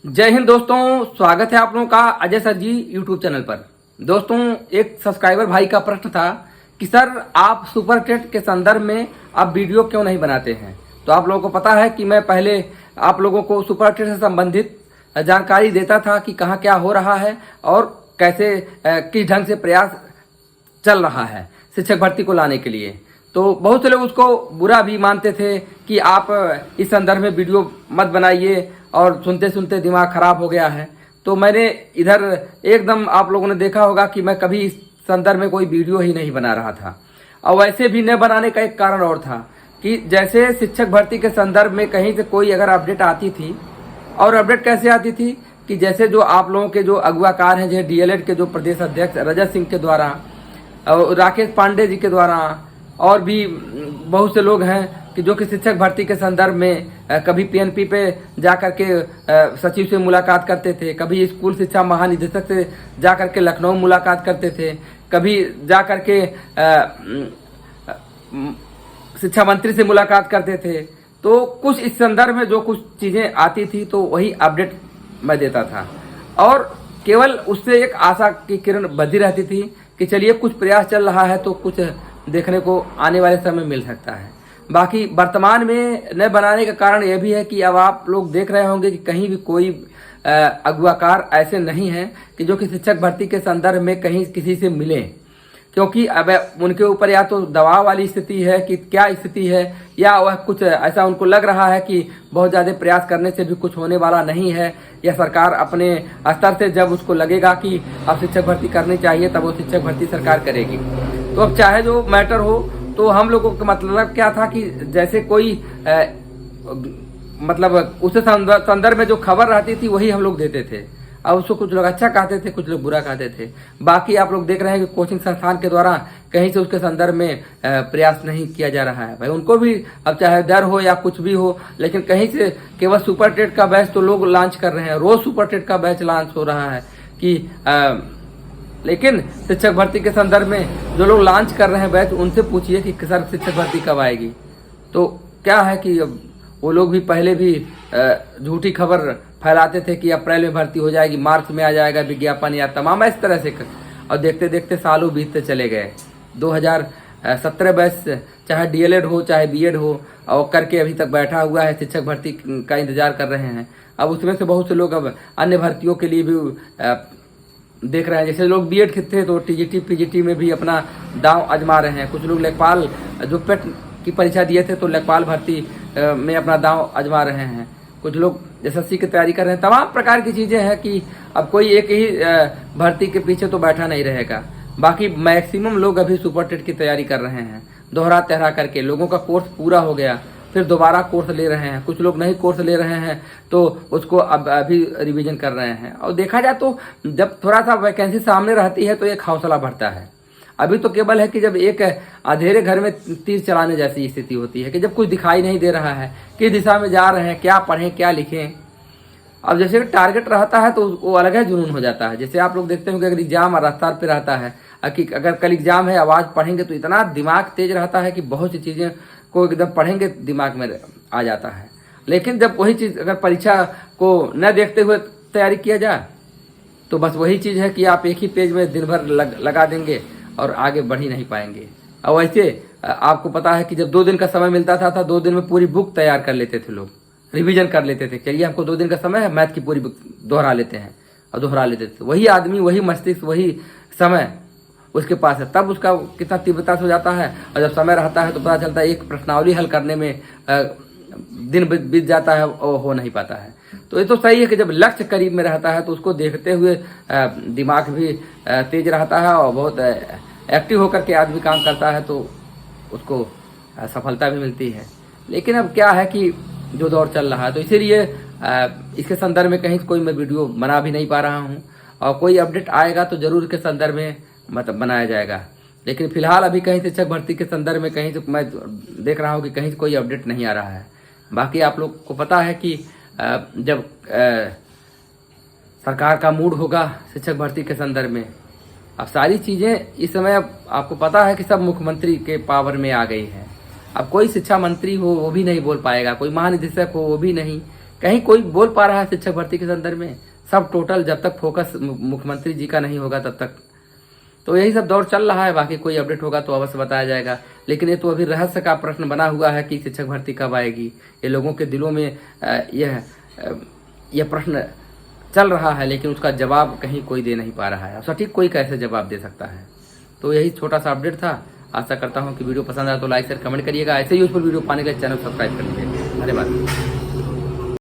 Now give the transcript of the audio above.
जय हिंद दोस्तों, स्वागत है आप लोगों का अजय सर जी यूट्यूब चैनल पर। दोस्तों, एक सब्सक्राइबर भाई का प्रश्न था कि सर आप सुपर टेट के संदर्भ में आप वीडियो क्यों नहीं बनाते हैं। तो आप लोगों को पता है कि मैं पहले आप लोगों को सुपर टेट से संबंधित जानकारी देता था कि कहाँ क्या हो रहा है और कैसे किस ढंग से प्रयास चल रहा है शिक्षक भर्ती को लाने के लिए। तो बहुत से लोग उसको बुरा भी मानते थे कि आप इस संदर्भ में वीडियो मत बनाइए और सुनते सुनते दिमाग खराब हो गया है। तो मैंने इधर एकदम आप लोगों ने देखा होगा कि मैं कभी इस संदर्भ में कोई वीडियो ही नहीं बना रहा था। और वैसे भी न बनाने का एक कारण और था कि जैसे शिक्षक भर्ती के संदर्भ में कहीं से कोई अगर अपडेट आती थी, और अपडेट कैसे आती थी कि जैसे जो आप लोगों के जो अगुवाकार हैं, जैसे डीएलएड के जो प्रदेश अध्यक्ष रजत सिंह के द्वारा, राकेश पांडे जी के द्वारा, और भी बहुत से लोग हैं कि जो कि शिक्षक भर्ती के संदर्भ में कभी पीएनपी पे जा कर के सचिव से मुलाकात करते थे, कभी स्कूल शिक्षा महानिदेशक से जा कर के लखनऊ मुलाकात करते थे, कभी जा कर के शिक्षा मंत्री से मुलाकात करते थे। तो कुछ इस संदर्भ में जो कुछ चीज़ें आती थी तो वही अपडेट मैं देता था, और केवल उससे एक आशा की किरण बधी रहती थी कि चलिए कुछ प्रयास चल रहा है तो कुछ देखने को आने वाले समय मिल सकता है। बाकी वर्तमान में न बनाने का कारण यह भी है कि अब आप लोग देख रहे होंगे कि कहीं भी कोई अगुवाकार ऐसे नहीं है कि जो कि शिक्षक भर्ती के संदर्भ में कहीं किसी से मिले, क्योंकि अब उनके ऊपर या तो दबाव वाली स्थिति है कि क्या स्थिति है, या वह कुछ ऐसा उनको लग रहा है कि बहुत ज़्यादा प्रयास करने से भी कुछ होने वाला नहीं है, या सरकार अपने स्तर से जब उसको लगेगा कि अब शिक्षक भर्ती करनी चाहिए तब वो शिक्षक भर्ती सरकार करेगी। तो अब चाहे जो मैटर हो, तो हम लोगों का मतलब क्या था कि जैसे कोई मतलब उस संदर्भ में जो खबर रहती थी वही हम लोग देते थे। अब उसको कुछ लोग अच्छा कहते थे, कुछ लोग बुरा कहते थे। बाकी आप लोग देख रहे हैं कि कोचिंग संस्थान के द्वारा कहीं से उसके संदर्भ में प्रयास नहीं किया जा रहा है। भाई उनको भी अब चाहे डर हो या कुछ भी हो, लेकिन कहीं से केवल सुपर टेट का बैच तो लोग लॉन्च कर रहे हैं, रोज सुपर टेट का बैच लॉन्च हो रहा है कि लेकिन शिक्षक भर्ती के संदर्भ में जो लोग लॉन्च कर रहे हैं बैच, उनसे पूछिए कि सर शिक्षक भर्ती कब आएगी। तो क्या है कि अब वो लोग भी पहले भी झूठी खबर फैलाते थे कि अप्रैल में भर्ती हो जाएगी, मार्च में आ जाएगा विज्ञापन या तमाम इस तरह से, और देखते देखते सालों बीतते चले गए। 2017 बैच चाहे डीएलएड हो चाहे बीएड हो और करके अभी तक बैठा हुआ है, शिक्षक भर्ती का इंतजार कर रहे हैं। अब उसमें से बहुत से लोग अब अन्य भर्तियों के लिए भी देख रहे हैं। जैसे लोग बीएड के थे तो टीजीटी पीजीटी में भी अपना दांव आजमा रहे हैं। कुछ लोग लेखपाल जो पेट की परीक्षा दिए थे तो लेखपाल भर्ती में अपना दांव आजमा रहे हैं। कुछ लोग एसएससी की तैयारी कर रहे हैं। तमाम प्रकार की चीज़ें हैं कि अब कोई एक ही भर्ती के पीछे तो बैठा नहीं रहेगा। बाकी मैक्सिमम लोग अभी सुपर टेट की तैयारी कर रहे हैं, दोहरा तेहरा करके। लोगों का कोर्स पूरा हो गया, फिर दोबारा कोर्स ले रहे हैं। कुछ लोग नहीं कोर्स ले रहे हैं तो उसको अब अभी रिवीजन कर रहे हैं। और देखा जाए तो जब थोड़ा सा वैकेंसी सामने रहती है तो एक हौसला बढ़ता है। अभी तो केवल है कि जब एक अंधेरे घर में तीर चलाने जैसी स्थिति होती है कि जब कुछ दिखाई नहीं दे रहा है, किस दिशा में जा रहे हैं, क्या पढ़ें क्या लिखें। अब जैसे टारगेट रहता है तो वो अलग है, जुनून हो जाता है। जैसे आप लोग देखते हैं कि अगर एग्जाम रफ्तार पे रहता है कि अगर कल एग्जाम है, आवाज़ पढ़ेंगे तो इतना दिमाग तेज रहता है कि बहुत सी चीज़ें को एकदम पढ़ेंगे दिमाग में आ जाता है। लेकिन जब वही चीज़ अगर परीक्षा को न देखते हुए तैयारी किया जाए तो बस वही चीज़ है कि आप एक ही पेज में दिन भर लगा देंगे और आगे बढ़ ही नहीं पाएंगे। और वैसे आपको पता है कि जब 2 दिन का समय मिलता था 2 दिन में पूरी बुक तैयार कर लेते थे लोग, रिवीजन कर लेते थे। चलिए हमको 2 दिन का समय है, मैथ की पूरी बुक दोहरा लेते हैं, और दोहरा लेते थे। वही आदमी, वही मस्तिष्क, वही समय उसके पास है, तब उसका कितना तीव्रता से हो जाता है। और जब समय रहता है तो पता चलता है एक प्रश्नावली हल करने में दिन बीत जाता है और हो नहीं पाता है। तो ये तो सही है कि जब लक्ष्य करीब में रहता है तो उसको देखते हुए दिमाग भी तेज रहता है और बहुत एक्टिव होकर के आदमी काम करता है तो उसको सफलता भी मिलती है। लेकिन अब क्या है कि जो दौर चल रहा है तो इसीलिए इसके संदर्भ में कहीं कोई मैं वीडियो बना भी नहीं पा रहा हूँ, और कोई अपडेट आएगा तो जरूर इसके संदर्भ में मतलब बनाया जाएगा। लेकिन फिलहाल अभी कहीं शिक्षक भर्ती के संदर्भ में कहीं से मैं देख रहा हूँ कि कहीं से कोई अपडेट नहीं आ रहा है। बाकी आप लोग को पता है कि जब सरकार का मूड होगा शिक्षक भर्ती के संदर्भ में, अब सारी चीज़ें इस समय अब आपको पता है कि सब मुख्यमंत्री के पावर में आ गई है। अब कोई शिक्षा मंत्री हो वो भी नहीं बोल पाएगा, कोई महानिदेशक हो वो भी नहीं, कहीं कोई बोल पा रहा है शिक्षक भर्ती के संदर्भ में? सब टोटल जब तक फोकस मुख्यमंत्री जी का नहीं होगा तब तक तो यही सब दौर चल रहा है। बाकी कोई अपडेट होगा तो अवश्य बताया जाएगा, लेकिन ये तो अभी रहस्य का प्रश्न बना हुआ है कि शिक्षक भर्ती कब आएगी। ये लोगों के दिलों में यह प्रश्न चल रहा है, लेकिन उसका जवाब कहीं कोई दे नहीं पा रहा है। सटीक कोई कैसे जवाब दे सकता है? तो यही छोटा सा अपडेट था। आशा करता हूँ कि वीडियो पसंद आया तो लाइक शेयर कमेंट करिएगा। ऐसे यूजफुल वीडियो पाने के लिए चैनल सब्सक्राइब कर लीजिए। धन्यवाद।